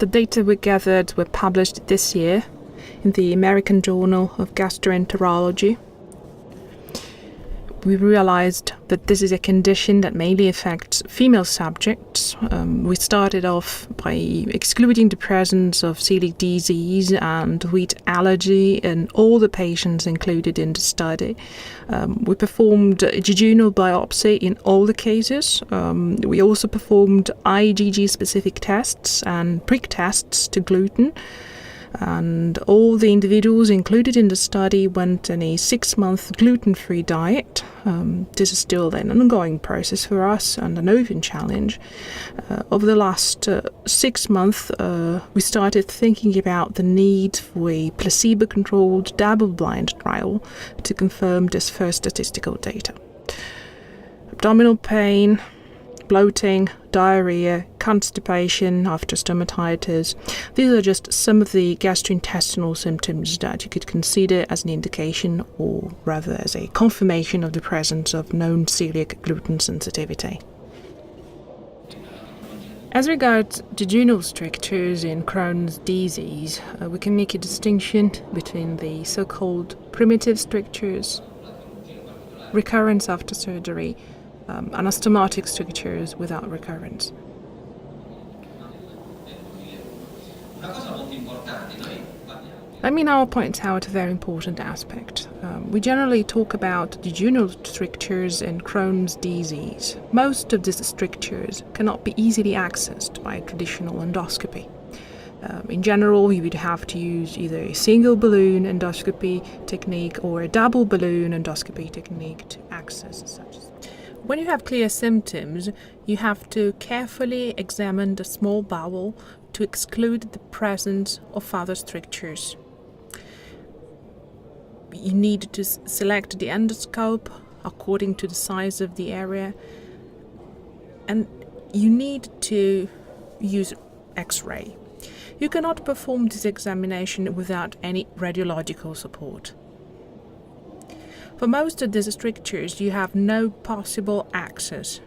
The data we gathered were published this year in the American Journal of Gastroenterology. We realized that this is a condition that mainly affects female subjects. We started off by excluding the presence of celiac disease and wheat allergy in all the patients included in the study. We performed jejunal biopsy in all the cases. We also performed IgG-specific tests and prick tests to gluten. And all the individuals included in the study went on a 6-month gluten-free diet. This is still an ongoing process for us and an open challenge. Over the last 6 months, we started thinking about the need for a placebo-controlled double-blind trial to confirm this first statistical data. Abdominal pain, bloating, diarrhea, constipation after stomatitis. These are just some of the gastrointestinal symptoms that you could consider as an indication, or rather as a confirmation of the presence of known celiac gluten sensitivity. As regards jejunal strictures in Crohn's disease, we can make a distinction between the so-called primitive strictures, recurrence after surgery, anastomotic strictures without recurrence. Let me now point out a very important aspect. We generally talk about jejunal strictures in Crohn's disease. Most of these strictures cannot be easily accessed by a traditional endoscopy. In general, you would have to use either a single balloon endoscopy technique or a double balloon endoscopy technique to access such. When you have clear symptoms, you have to carefully examine the small bowel to exclude the presence of other strictures. You need to select the endoscope according to the size of the area, and you need to use X-ray. You cannot perform this examination without any radiological support. For most of these strictures, you have no possible access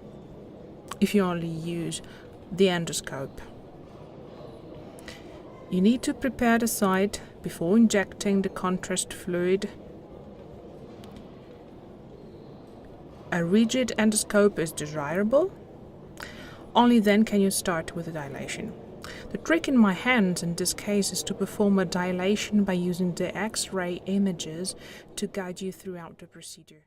if you only use the endoscope. You need to prepare the site before injecting the contrast fluid. A rigid endoscope is desirable. Only then can you start with the dilation. The trick in my hands in this case is to perform a dilation by using the X-ray images to guide you throughout the procedure.